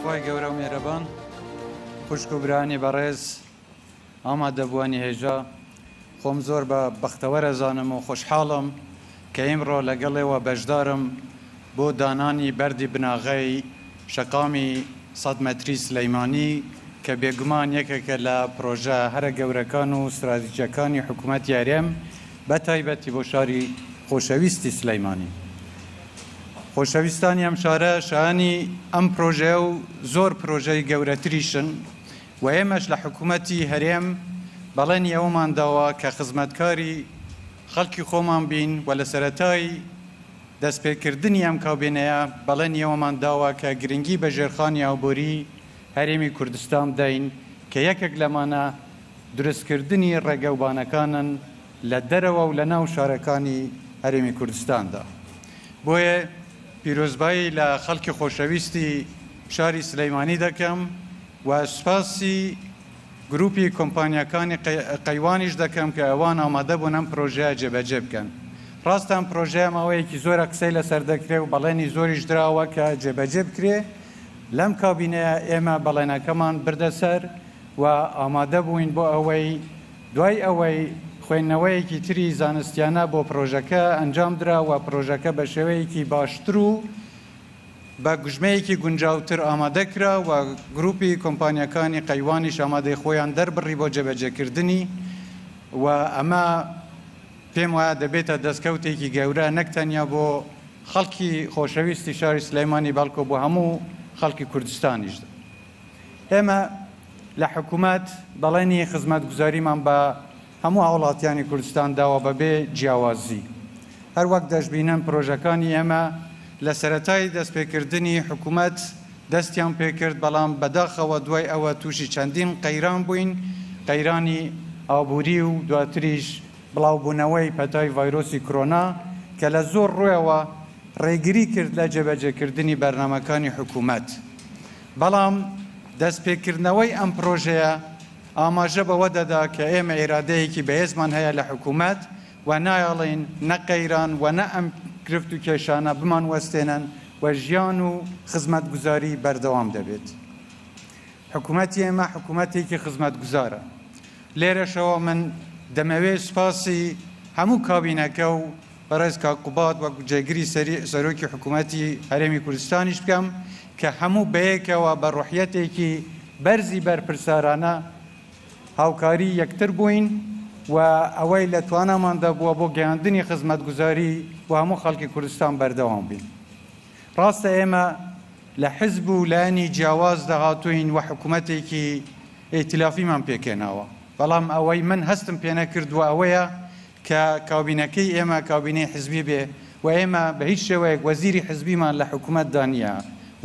خوای گەورە و میێرەبان خوشک و برانی بەڕێز ئامادەبووانی هێژا خۆم زۆر بە بەختەوەرە زانم و خۆشحاڵم کە ئیمڕۆ لەگەڵێەوە بەشدارم بۆ دانانی بەردی بناغەی شەقامی 100 مەتری سلەیمانی کە بێگومان یەکێکە لە پرۆژە هەرە گەورەکان و استراتیجیەکانی حکوومەتی هەرێم بە تایبەتی بۆ شاری خۆشەویستی سلەیمانی. خۆشەویستانی ئەم شارە شایانی ئەم پرۆژە و زۆر پرۆژەی گەورەتریشن و ئێمەش لە حکوومەتی هەرێم بەڵێنی ئەومان داوە کە خزمەتکاری خەڵکی خۆمان بین و لە سەرەتای دەستپێکردنی ئەم کابینەیە بەڵێنی ئەومان داوە کە گرنگی بە ژێرخانی ئاوبۆری هەرێمی کوردستان دەین کە یەکێک لەمانە دروستکردنی ڕێگەوبانەکانن لە دەرەوە و لە ناو شارەکانی هەرێمی کوردستاندا. بۆیە پیرۆزبایی لە خەڵکی خۆشەویستی شاری سلەیمانی دەکەم و سوپاسی گروپی کۆمپانیەکانی قەیوانیش دەکەم کە ئەوان ئامادە بوون ئەم پرۆژەیە جێبەجێ بکەن. ڕاستان پرۆژەیە ماوەیەکی زۆرە قسەی لەسەر دەکرێ و بەڵێنی زۆریش دراوە کە جێبەجێ بکرێ. لەم کابینەیە ئێمە بەڵێنەکەمان بردەسەر و ئامادە بووین بۆ ئەوەی دوای ئەوەی خوێندنەوەیەکی تری زانستیانە بۆ پرۆژەکە ئەنجام درا و پرۆژەکە بە شێوەیەکی باشتر و بە گوژمەیەکی گونجاوتر ئامادە کرا و گروپی کۆمپانیەکانی قەیوانیش ئامادەی خۆیان دەربڕی بۆ جێبەجێکردنی و ئەمە پێم وایە دەبێتە دەستکەوتێکی گەورە نەک تەنیا بۆ خەڵکی خۆشەویستی شاری سلەیمانی بەڵکو بۆ هەموو خەڵکی کوردستانیشدا. ئێمە لە حکوومەت بەڵێنی خزمەتگوزاریمان بە هەموو هاوڵاتیانی کوردستان داوە بەبێ جیاوازی. هەر وەک دەشبینن پرۆژەکانی ئێمە لە سەرەتای دەستپێکردنی حکوومەت دەستیان پێکرد بەڵام بەداخەوە دوای ئەوە تووشی چەندین قەیران بووین، قەیرانی ئابووری و دواتریش بڵاوبوونەوەی پەتای ڤایرۆسی کۆرۆنا کە لە زۆر ڕوویەوە ڕێگری کرد لە جێبەجێکردنی بەرنامەکانی حکوومەت. بەڵام دەستپێکردنەوەی ئەم پرۆژەیە ئاماژە بەوە دەدا کە ئێمە ئێرادەیەکی بەهێزمان هەیە لە حکوومەت و نایەڵێن نە قەیران و نە ئەم گرفت و کێشانە بمان وەستێنن و ژیان و خزمەتگوزاری بەردەوام دەبێت. حکوومەتی ئێمە حکوومەتێکی خزمەتگوزارە. لێرەشەوە من دەمەوێت سوپاسی هەموو کابینەکە و بەڕێز کاکوبات وەک جێگیری سەرۆکی حکوومەتی هەرێمی کوردستانیش بکەم کە هەموو بەیەکەوە بە ڕوحیەتێکی بەرزی بەرپرسارانە هاوکاری یەکتر بووین و ئەوەی لە توانەماندا بووە بۆ گەیاندنی خزمەتگوزاری و هەموو خەڵکی کوردستان بەردەوام بین. ڕاستە ئێمە لە حزب و لایەنی جیاواز دەهاتوین و حکوومەتێکی ئێتلافیمان پێکێناوە، بەڵام ئەوەی من هەستم پێ نەکردووە ئەوەیە کە کابینەکەی ئێمە کابینەی حزبی بێ و ئێمە بە هیچ شێوەیەک وەزیری حزبیمان لە حکوومەتدا نییە.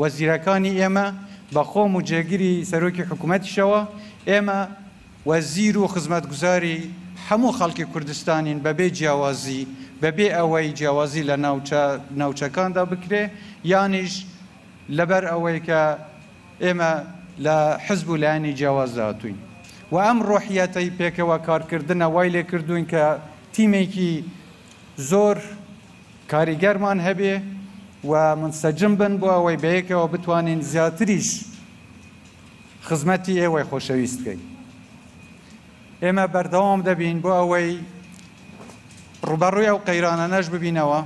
وەزیرەکانی ئێمە بە خۆم و جێگیری سەرۆکی حکوومەتیشەوە ئێمە وەزیر و خزمەتگوزاری هەموو خەڵکی کوردستانین بەبێ جیاوازی، بەبێ ئەوەی جیاوازی لە ناوچەکاندا بکرێ یانیش لەبەر ئەوەی کە ئێمە لە حزب و لایەنی جیاواز داهاتوین. و ئەم ڕۆحیەتەی پێکەوە کارکردنە وای لێ کردوین کە تیمێکی زۆر کاریگەرمان هەبێ و منسەجم بن بۆ ئەوەی بەیەکەوە بتوانین زیاتریش خزمەتی ئێوەی خۆشەویست بکەین. ئێمە بەردەوام دەبین بۆ ئەوەی ڕوبەڕووی ئەو قەیرانەش ببینەوە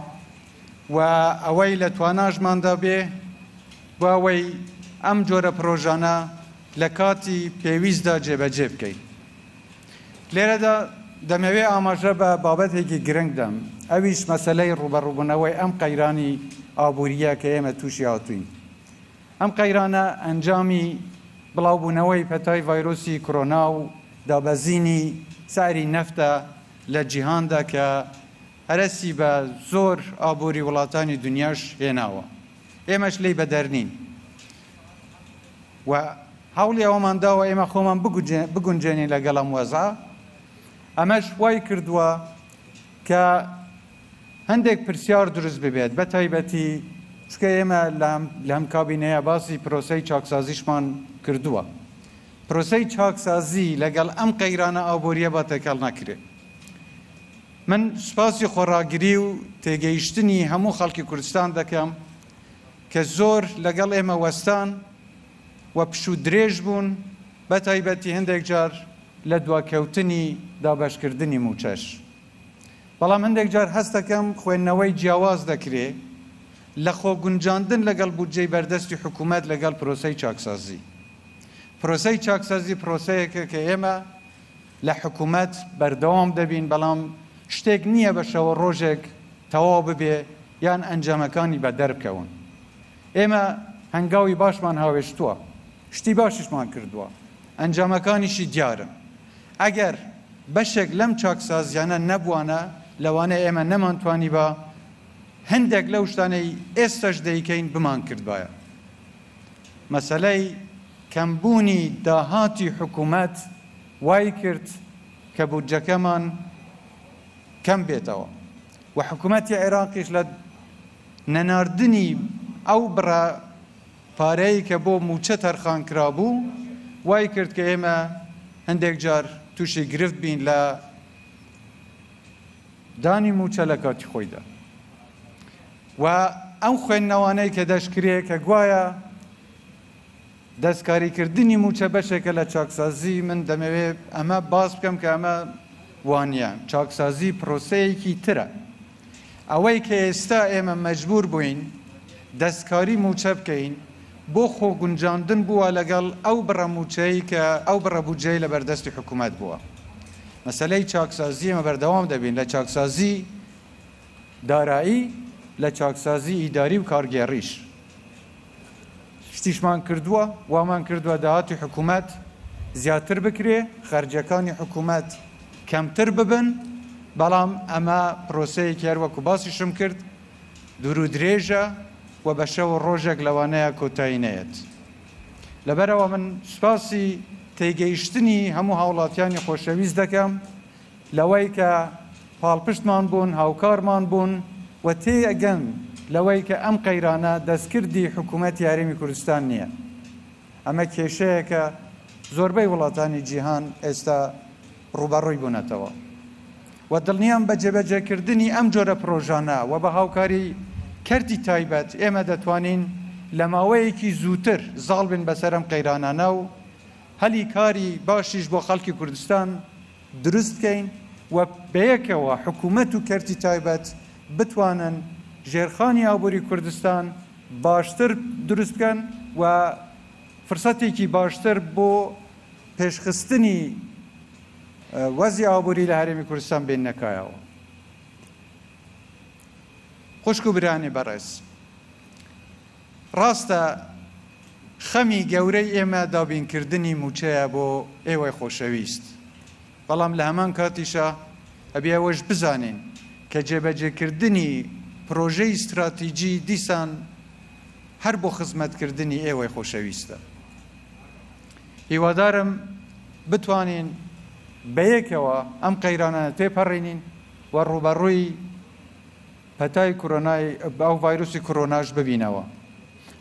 و ئەوەی لە تواناژماندا بێ بۆ ئەوەی ئەم جۆرە پرۆژانە لە کاتی پێویستدا جێبەجێ بکەین. لێرەدا دەمەوێت ئاماژە بە بابەتێکی گرنگ دەم، ئەویش مەسەلەی ڕوبەڕووبوونەوەی ئەم قەیرانی ئابووریە کە ئێمە تووشی هاتوین. ئەم قەیرانە ئەنجامی بڵاوبوونەوەی پەتای ڤایرۆسی کۆرۆنا و دابەزینی سعری نەفتە لە جیهاندا کە هەرەسی بە زۆر ئابووری وڵاتانی دنیاش هێناوە. ئێمەش لێی بەدەرنین و هەوڵی ئەوەمان داوە ئێمە خۆمان بگونجێنین لەگەڵ ئەم وەزە. ئەمەش وای کردووە کە هەندێک پرسیار دروست ببێت بە تایبەتی چکە ئێمە لە هەم کابینەیە باسی پرۆسەی چاکسازیشمان کردووە. پرۆسەی چاکسازی لەگەڵ ئەم قەیرانە ئابووریە با تێکەڵ نەکرێت. من سوپاسی خۆڕاگری و تێگەیشتنی هەموو خەڵکی کوردستان دەکەم کە زۆر لەگەڵ ئێمە وەستان و پشوو درێژ بوون بە تایبەتی هەندێک جار لە دواکەوتنی دابەشکردنی موچەش. بەڵام هەندێک جار هەست دەکەم خوێندنەوەی جیاواز دەکرێت لە خۆگونجاندن لەگەڵ بودجەی بەردەستی حکوومەت لەگەڵ پرۆسەی چاکسازی. پرۆسەی چاکسازی پرۆسەیەکە کە ئێمە لە حکوومەت بەردەوام دەبین، بەڵام شتێک نییە بە شەوە ڕۆژێک تەواو ببێ یان ئەنجامەکانی بە دەربکەون. ئێمە هەنگاوی باشمان هاوێشتووە، شتی باشیشمان کردووە، ئەنجامەکانیشی دیارن. ئەگەر بەشێک لەم چاکسازیانە نەبووانە لەوانەیە ئێمە نەمانتوانی بە هەندێک لەو شتانەی ئێستاش دەیکەین بمان کردوایە. مەسەلەی کەمبوونی داهاتی حکوومەت وای کرد کە بودجەکەمان کەم بێتەوە و حکوومەتی عێراقیش لە نەناردنی ئەو بڕە پارەی کە بۆ موچە تەرخان کرابوو وای کرد کە ئێمە هەندێک جار تووشی گرفت بین لە دانی موچە لە کاتی خۆیدا. و ئەم خوێندنەوانەی کە دەشکرێ کە گوایە دەستکاریکردنی موچە بەشێکە لە چاکسازی، من دەمەوێت ئەمە باس بکەم کە ئەمە وانە چاکسازی پرۆسەیەکی ترە. ئەوەی کە ئێستا ئێمە مەجبور بووین دەستکاری موچە بکەین بۆ خۆگونجاندن بووە لەگەڵ ئەو بڕە موچەی کە ئەو بڕە بودجەی لە بەردەستی حکوومەت بووە. مەسەلەی چاکسازی ئێمە بەردەوام دەبین لە چاکسازی دارایی، لە چاکسازی ئیداری و کارگێڕیش. شتیشمان کردووە، وامان کردووە داهاتی حکوومەت زیاتر بکرێ، خەرجەکانی حکوومەت کەمتر ببن، بەڵام ئەمە پرۆسەیەکی هەروەکو باسیشم کرد دوور و درێژە و بە شەو ڕۆژێک لەوانەیە کۆتایی نەیەت. لەبەرەوە من سوپاسی تێگەیشتنی هەموو هاوڵاتیانی خۆشەویست دەکەم لەوەی کە پاڵپشتمان بوون، هاوکارمان بوون و تێگەن لەوەی کە ئەم قەیرانە دەستکردی حکوومەتی هەرێمی کوردستان نییە. ئەمە کێشەیە کە زۆربەی وڵاتانی جیهان ئێستا ڕوبەڕووی بوونەتەوە و دڵنیام بە جێبەجێکردنی ئەم جۆرە پرۆژانە و بە هاوکاری کەردی تایبەت ئێمە دەتوانین لە ماوەیەکی زووتر زاڵ بن بەسەر ئەم قەیرانانە و هەلی کاری باشیش بۆ خەڵکی کوردستان دروست بکەین و بەیەکەوە حکوومەت و کەردی تایبەت بتوانن ژێرخانی ئابووری کوردستان باشتر دروست بکەن و فرسەتێکی باشتر بۆ پێشخستنی وەزی ئابووری لە هەرێمی کوردستان بین نەکایەوە. خوشک و برانی بەڕێز، ڕاستە خەمی گەورەی ئێمە دابینکردنی موچەیە بۆ ئێوەی خۆشەویست، بەڵام لە هەمان کاتیشە ئەبێ ئەوەش بزانین کە جێبەجێکردنی پرۆژەی استراتیجی دیسان هەر بۆ خزمەتکردنی ئێوەی خۆشەویستە. هیوادارم بتوانین بەیەکەوە ئەم قەیرانانە تێپەڕێنین و ڕوبەڕووی پەتای کۆرۆنای ئەو ڤایرۆسی کۆرۆناش ببینەوە.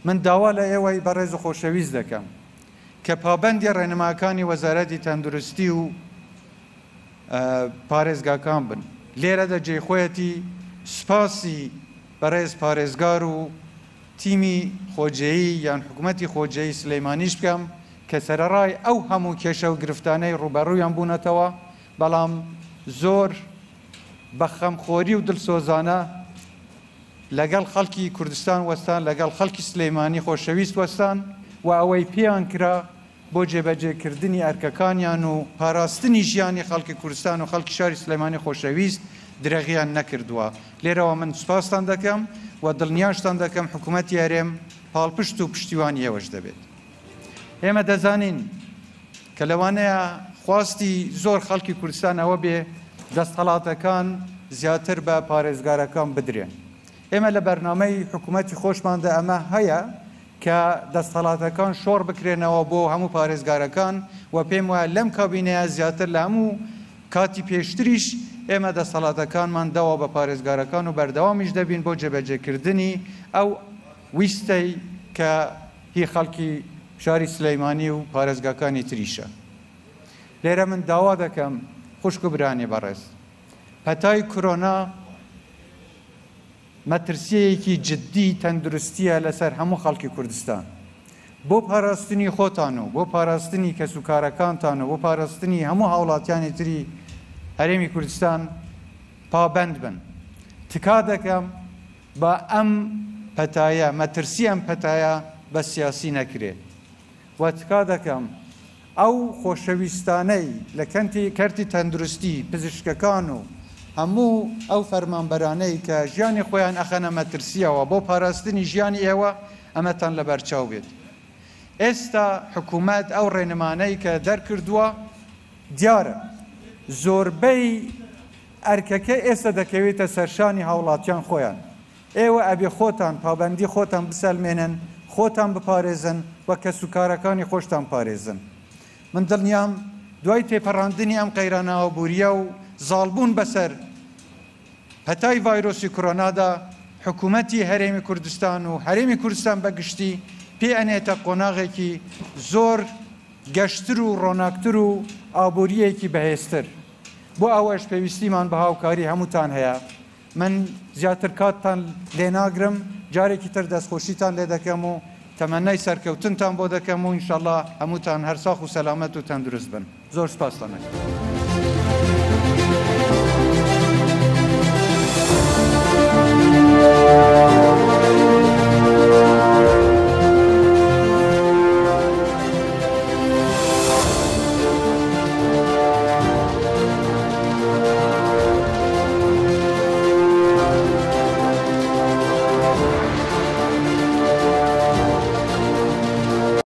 من داوا لە ئێوەی بەڕێز و خۆشەویست دەکەم کە پابەندی ڕێنماکانی وەزارەتی تەندروستی و پارێزگاکان بن. لێرە دەجێخۆیەتی سپاسی بەڕێز پارێزگار و تیمی خۆجێیی یان حکوومەتی خۆجێیی سلەیمانیش بکەم کە سەرەڕای ئەو هەموو کێشە و گرفتانەی ڕوبەڕوویان بوونەتەوە، بەڵام زۆر بە خەمخۆری و دڵسۆزانە لەگەڵ خەڵکی کوردستان وەستان، لەگەڵ خەڵکی سلەیمانی خۆشەویست وەستان و ئەوەی پێیان کرا بۆ جێبەجێکردنی ئەرکەکانیان و پاراستنی ژیانی خەڵکی کوردستان و خەڵکی شاری سلەیمانی خۆشەویست درێغیان نەکردووە. لێرەوە من سوپاستان دەکەم و دڵنیاشتان دەکەم حکوومەتی هەرێم پاڵپشت و پشتیوانی ئێوەش دەبێت. ئێمە دەزانین کە لەوانەیە خواستی زۆر خەڵکی کوردستان ئەوە بێ دەستهەڵاتەکان زیاتر بە پارێزگارەکان بدرێن. ئێمە لە بەرنامەی حکوومەتی خۆشماندا ئەمە هەیە کە دەستهەڵاتەکان شۆڕ بکرێنەوە بۆ هەموو پارێزگارەکان و پێم وایە لەم کابینەیە زیاتر لە هەموو کاتی پێشتریش ئێمە دەستهەڵاتەکانمان داوا بە پارێزگارەکان و بەردەوامیش دەبین بۆ جێبەجێکردنی ئەو ویستەی کە هی خەڵکی شاری سلەیمانی و پارێزگاکانی تریشە. لێرە من داوا دەکەم خوشک و برانی بەڕێز، پەتای کۆرۆنا مەترسیەیەکی جددی تەندروستیە لەسەر هەموو خەڵکی کوردستان بۆ پاراستنی خۆتان و بۆ پاراستنی کەسوکارەکانتان و بۆ پاراستنی هەموو هاوڵاتیانی تری هەرێمی کوردستان پابند بن. تکا دەکەم بە ئەم پەتایە مەترسی ئەم پەتایە بە سیاسی نەکرێت و تکا دەکەم ئەو خۆشەویستانەی لە کەرتی تەندروستی پزیشکەکان و هەموو ئەو فەرمانبەرانەی کە ژیانی خۆیان ئەخەنە مەترسیەوە بۆ پاراستنی ژیانی ئێوە ئەمەتان لەبەرچاو بێت. ئێستا حکوومەت ئەو ڕێنمانەی کە دەرکردووە دیارە زۆربەی ئەرکەکە ئێستا دەکەوێتە سەرشانی هاوڵاتیان خۆیان. ئێوە ئەبێ خۆتان پابەندی خۆتان بسەلمێنن، خۆتان بپارێزن و کەسوکارەکانی خۆشتان پارێزن. من دڵنیام دوای تێپەڕاندنی ئەم قەیراناوە بوریە و زاڵبوون بەسەر پەتای ڤایرۆسی کۆرۆنادا حکوومەتی هەرێمی کوردستان و هەرێمی کوردستان بەگشتی پێ ئەنێتە قۆناغێکی زۆر گەشتر و ڕۆناکتر و ئابووریەکی بەهێزتر. بۆ ئەوەش پێویستیمان بە هاوکاری هەمووتان هەیە. من زیاتر کاتتان لێ ناگرم، جارێکی تر دەستخۆشیتان لێ دەکەم و تەمەنای سەرکەوتنتان بۆ دەکەم و ئینشەڵڵا هەمووتان هەر ساخ و سەلامەت و تەندروست بن. زۆر سپاس دەکەم.